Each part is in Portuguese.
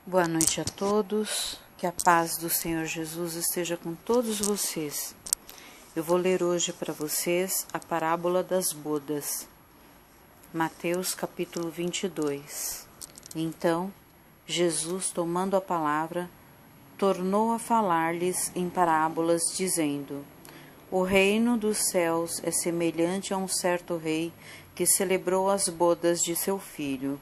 Boa noite a todos, que a paz do Senhor Jesus esteja com todos vocês. Eu vou ler hoje para vocês a parábola das bodas, Mateus capítulo 22. Então, Jesus, tomando a palavra, tornou a falar-lhes em parábolas, dizendo: O reino dos céus é semelhante a um certo rei que celebrou as bodas de seu filho.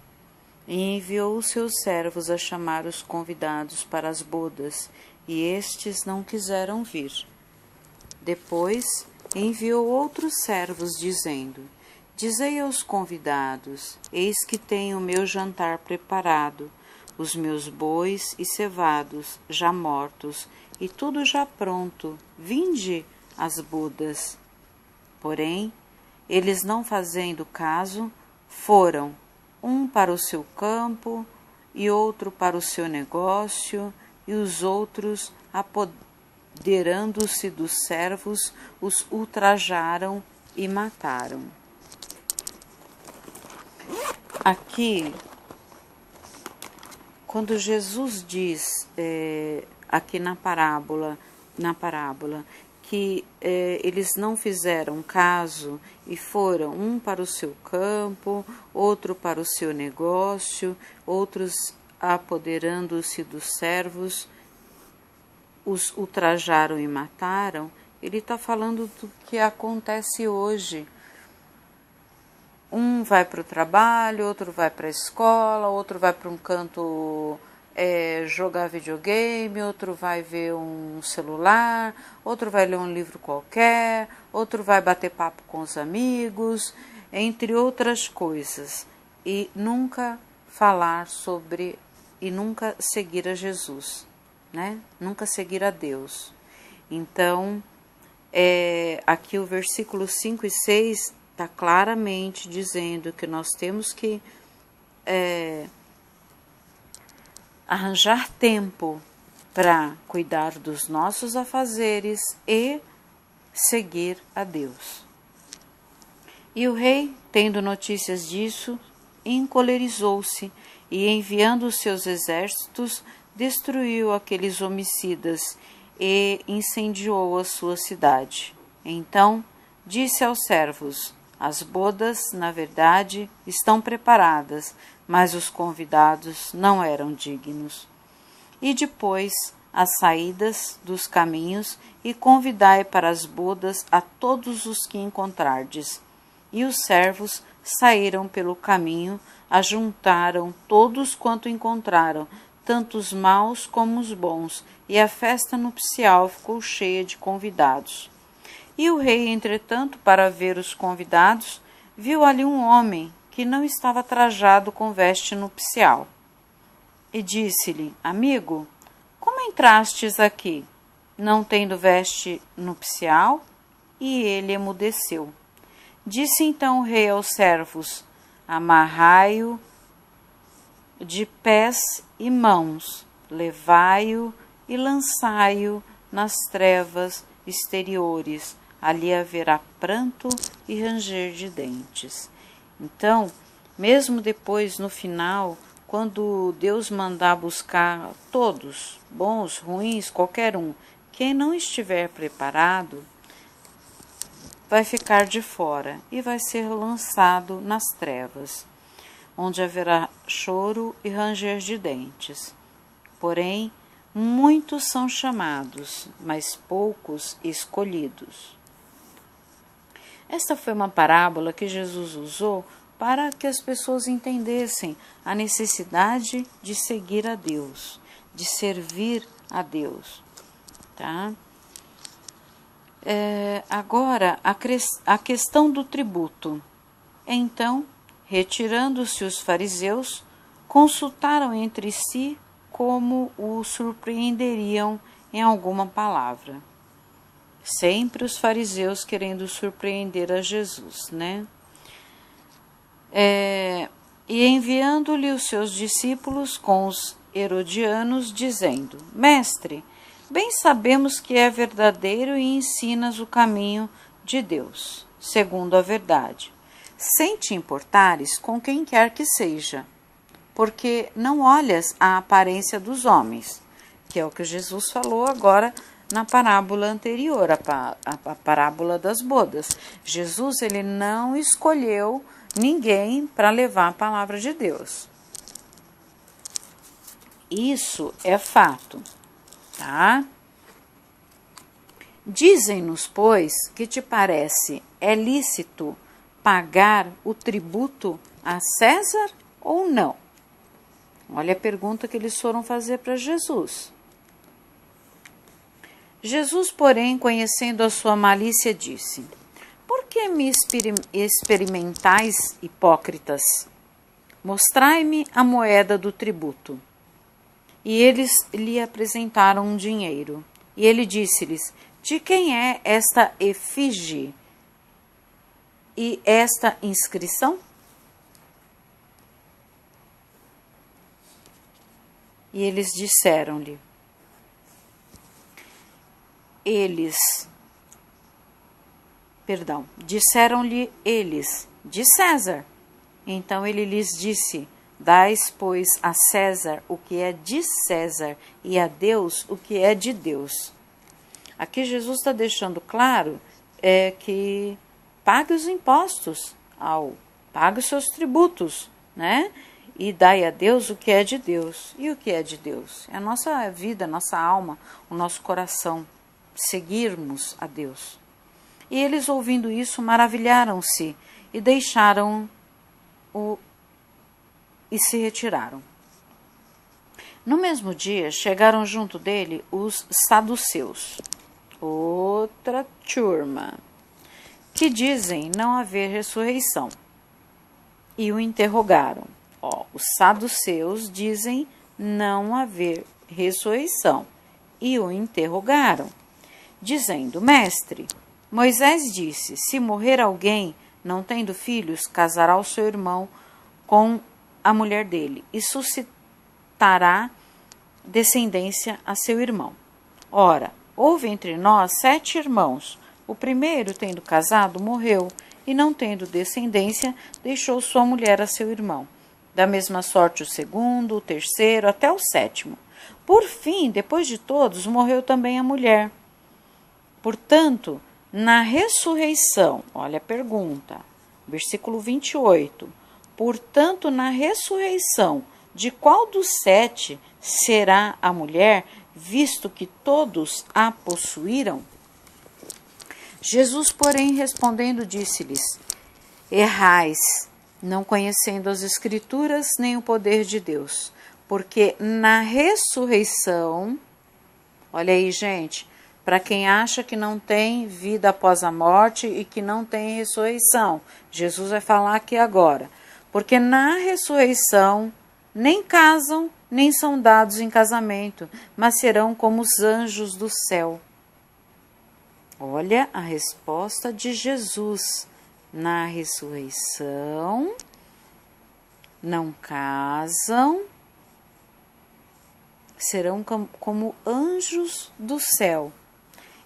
E enviou os seus servos a chamar os convidados para as bodas, e estes não quiseram vir. Depois enviou outros servos, dizendo: Dizei aos convidados: Eis que tenho o meu jantar preparado, os meus bois e cevados já mortos, e tudo já pronto, vinde às bodas. Porém, eles, não fazendo caso, foram, um para o seu campo, e outro para o seu negócio, e os outros, apoderando-se dos servos, os ultrajaram e mataram. Aqui, quando Jesus diz, aqui na parábola, que eles não fizeram caso e foram um para o seu campo, outro para o seu negócio, outros apoderando-se dos servos, os ultrajaram e mataram. Ele está falando do que acontece hoje. Um vai para o trabalho, outro vai para a escola, outro vai para um canto jogar videogame, outro vai ver um celular, outro vai ler um livro qualquer, outro vai bater papo com os amigos, entre outras coisas, e nunca falar sobre e nunca seguir a Jesus, né? Nunca seguir a Deus. Então, aqui o versículo 5 e 6 está claramente dizendo que nós temos que arranjar tempo para cuidar dos nossos afazeres e seguir a Deus. E o rei, tendo notícias disso, encolerizou-se e, enviando os seus exércitos, destruiu aqueles homicidas e incendiou a sua cidade. Então disse aos servos: As bodas, na verdade, estão preparadas, mas os convidados não eram dignos. E depois as saídas dos caminhos, e convidai para as bodas a todos os que encontrardes. E os servos saíram pelo caminho, ajuntaram todos quanto encontraram, tanto os maus como os bons, e a festa nupcial ficou cheia de convidados. E o rei, entretanto, para ver os convidados, viu ali um homem que não estava trajado com veste nupcial. E disse-lhe: Amigo, como entrastes aqui, não tendo veste nupcial? E ele emudeceu. Disse então o rei aos servos: Amarrai-o de pés e mãos, levai-o e lançai-o nas trevas exteriores. Ali haverá pranto e ranger de dentes. Então, mesmo depois, no final, quando Deus mandar buscar todos, bons, ruins, qualquer um, quem não estiver preparado, vai ficar de fora e vai ser lançado nas trevas, onde haverá choro e ranger de dentes. Porém, muitos são chamados, mas poucos escolhidos. Esta foi uma parábola que Jesus usou para que as pessoas entendessem a necessidade de seguir a Deus, de servir a Deus. Tá? Agora, a questão do tributo. Então, retirando-se os fariseus, consultaram entre si como o surpreenderiam em alguma palavra. Sempre os fariseus querendo surpreender a Jesus, né? E enviando-lhe os seus discípulos com os herodianos, dizendo: Mestre, bem sabemos que é verdadeiro e ensinas o caminho de Deus, segundo a verdade, sem te importares com quem quer que seja, porque não olhas a aparência dos homens, que é o que Jesus falou agora na parábola anterior, a parábola das bodas. Jesus, ele não escolheu ninguém para levar a palavra de Deus. Isso é fato, tá? Dizem-nos, pois, que te parece, é lícito pagar o tributo a César ou não? Olha a pergunta que eles foram fazer para Jesus. Jesus, porém, conhecendo a sua malícia, disse: Por que me experimentais, hipócritas? Mostrai-me a moeda do tributo. E eles lhe apresentaram um dinheiro. E ele disse-lhes: De quem é esta efígie e esta inscrição? E eles disseram-lhe, disseram-lhe eles, de César. Então ele lhes disse: Dais, pois, a César o que é de César e a Deus o que é de Deus. Aqui Jesus está deixando claro que pague os impostos, pague os seus tributos, né? E dai a Deus o que é de Deus. E o que é de Deus? É a nossa vida, a nossa alma, o nosso coração. Seguirmos a Deus. E eles, ouvindo isso, maravilharam-se e deixaram-o e se retiraram. No mesmo dia, chegaram junto dele os saduceus, outra turma, que dizem não haver ressurreição, e o interrogaram. Os saduceus dizem não haver ressurreição, e o interrogaram, dizendo: Mestre, Moisés disse, se morrer alguém, não tendo filhos, casará o seu irmão com a mulher dele, e suscitará descendência a seu irmão. Ora, houve entre nós 7 irmãos. O primeiro, tendo casado, morreu, e não tendo descendência, deixou sua mulher a seu irmão. Da mesma sorte o segundo, o terceiro, até o 7º. Por fim, depois de todos, morreu também a mulher. Portanto, na ressurreição, olha a pergunta, versículo 28. Portanto, na ressurreição, de qual dos 7 será a mulher, visto que todos a possuíram? Jesus, porém, respondendo, disse-lhes: Errais, não conhecendo as Escrituras nem o poder de Deus, porque na ressurreição, olha aí, gente, para quem acha que não tem vida após a morte e que não tem ressurreição, Jesus vai falar aqui agora, porque na ressurreição nem casam, nem são dados em casamento, mas serão como os anjos do céu. Olha a resposta de Jesus. Na ressurreição, não casam, serão como anjos do céu.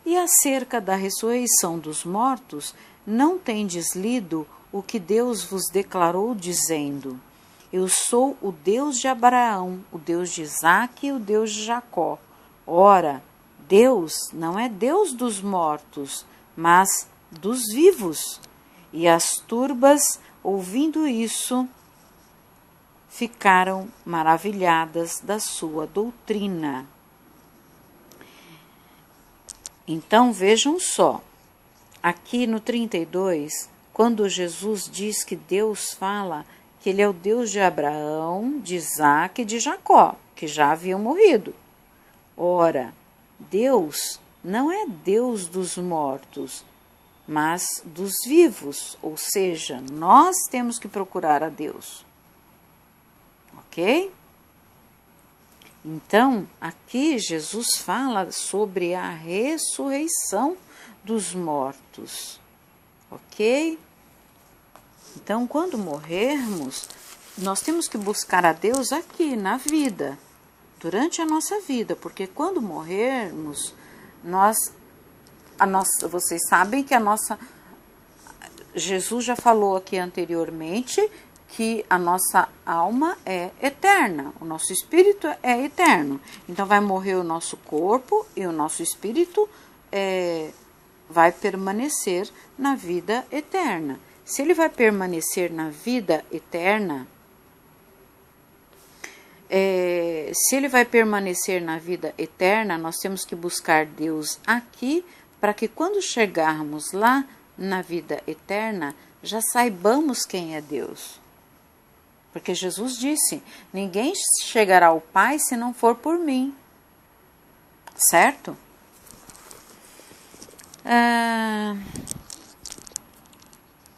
E acerca da ressurreição dos mortos, não tendes lido o que Deus vos declarou, dizendo: Eu sou o Deus de Abraão, o Deus de Isaque e o Deus de Jacó. Ora, Deus não é Deus dos mortos, mas dos vivos. E as turbas, ouvindo isso, ficaram maravilhadas da sua doutrina. Então vejam só, aqui no 32, quando Jesus diz que Deus fala que ele é o Deus de Abraão, de Isaque e de Jacó, que já haviam morrido. Ora, Deus não é Deus dos mortos, mas dos vivos, ou seja, nós temos que procurar a Deus. Ok? Então, aqui Jesus fala sobre a ressurreição dos mortos. Ok? Então, quando morrermos, nós temos que buscar a Deus aqui, na vida, durante a nossa vida, porque quando morrermos, vocês sabem que Jesus já falou aqui anteriormente que a nossa alma é eterna, o nosso espírito é eterno. Então vai morrer o nosso corpo e o nosso espírito vai permanecer na vida eterna. Se ele vai permanecer na vida eterna, nós temos que buscar Deus aqui, para que quando chegarmos lá na vida eterna, já saibamos quem é Deus. Porque Jesus disse, ninguém chegará ao Pai se não for por mim. Certo?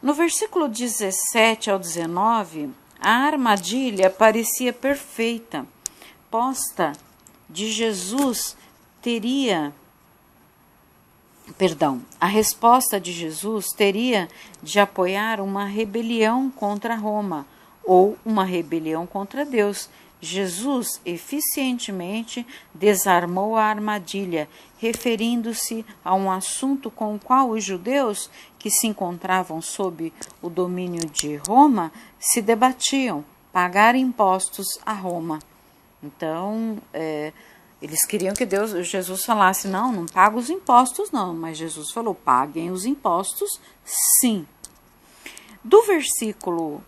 No versículo 17 ao 19, a armadilha parecia perfeita, posta de Jesus a resposta de Jesus teria de apoiar uma rebelião contra Roma ou uma rebelião contra Deus. Jesus eficientemente desarmou a armadilha, referindo-se a um assunto com o qual os judeus, que se encontravam sob o domínio de Roma, se debatiam: pagar impostos a Roma. Então, eles queriam que Jesus falasse, não paga os impostos não, mas Jesus falou, paguem os impostos sim. Do versículo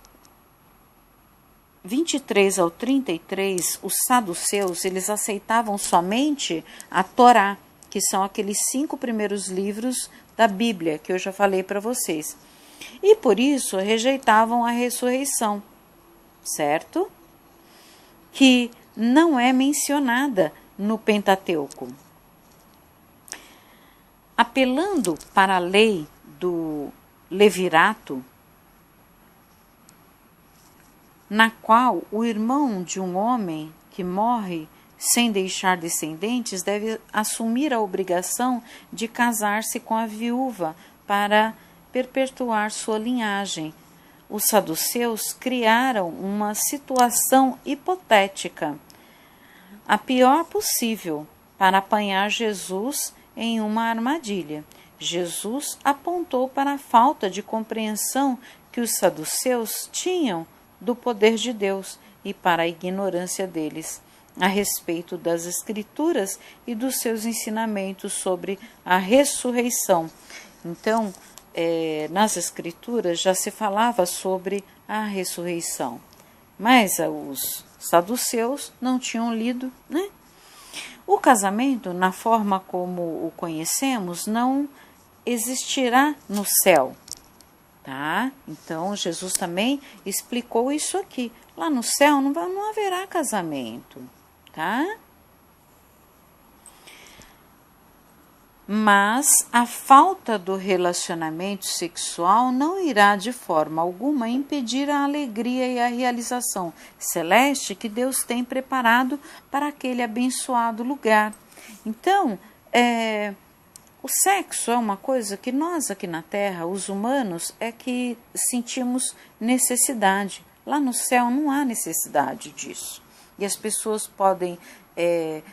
23 ao 33, os saduceus, eles aceitavam somente a Torá, que são aqueles 5 primeiros livros da Bíblia, que eu já falei para vocês. E por isso rejeitavam a ressurreição, certo? Que não é mencionada no Pentateuco. Apelando para a lei do levirato, na qual o irmão de um homem que morre sem deixar descendentes deve assumir a obrigação de casar-se com a viúva para perpetuar sua linhagem. Os saduceus criaram uma situação hipotética, a pior possível, para apanhar Jesus em uma armadilha. Jesus apontou para a falta de compreensão que os saduceus tinham do poder de Deus e para a ignorância deles a respeito das Escrituras e dos seus ensinamentos sobre a ressurreição. Então, nas Escrituras já se falava sobre a ressurreição, mas os saduceus não tinham lido, né? O casamento, na forma como o conhecemos, não existirá no céu. Tá? Então, Jesus também explicou isso aqui. Lá no céu não haverá casamento, tá? Mas a falta do relacionamento sexual não irá de forma alguma impedir a alegria e a realização celeste que Deus tem preparado para aquele abençoado lugar. Então, o sexo é uma coisa que nós aqui na Terra, os humanos, é que sentimos necessidade. Lá no céu não há necessidade disso. E as pessoas podem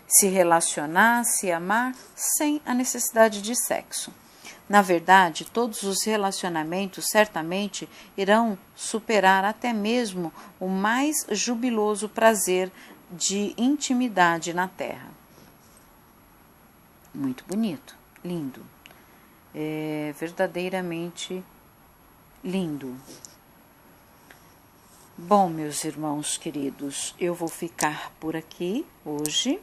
se relacionar, se amar, sem a necessidade de sexo. Na verdade, todos os relacionamentos certamente irão superar até mesmo o mais jubiloso prazer de intimidade na Terra. Muito bonito. Lindo, verdadeiramente lindo. Bom, meus irmãos queridos, eu vou ficar por aqui hoje.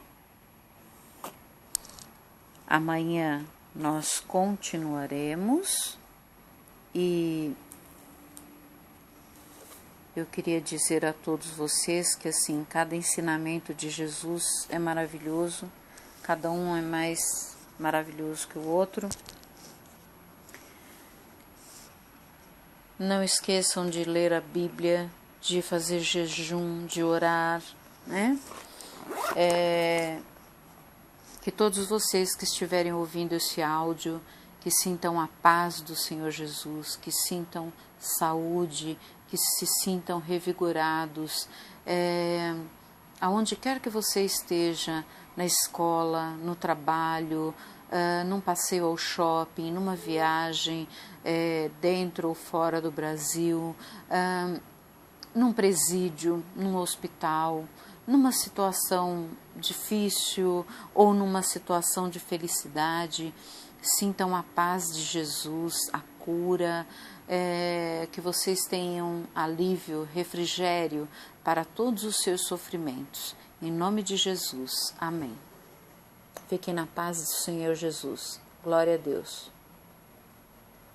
Amanhã nós continuaremos e eu queria dizer a todos vocês que assim, cada ensinamento de Jesus é maravilhoso, cada um é mais maravilhoso que o outro. Não esqueçam de ler a Bíblia, de fazer jejum, de orar, né? Que todos vocês que estiverem ouvindo esse áudio, que sintam a paz do Senhor Jesus, que sintam saúde, que se sintam revigorados, aonde quer que você esteja, na escola, no trabalho, num passeio ao shopping, numa viagem, dentro ou fora do Brasil, num presídio, num hospital, numa situação difícil ou numa situação de felicidade, sintam a paz de Jesus, a cura, que vocês tenham alívio, refrigério para todos os seus sofrimentos. Em nome de Jesus. Amém. Fiquem na paz do Senhor Jesus. Glória a Deus.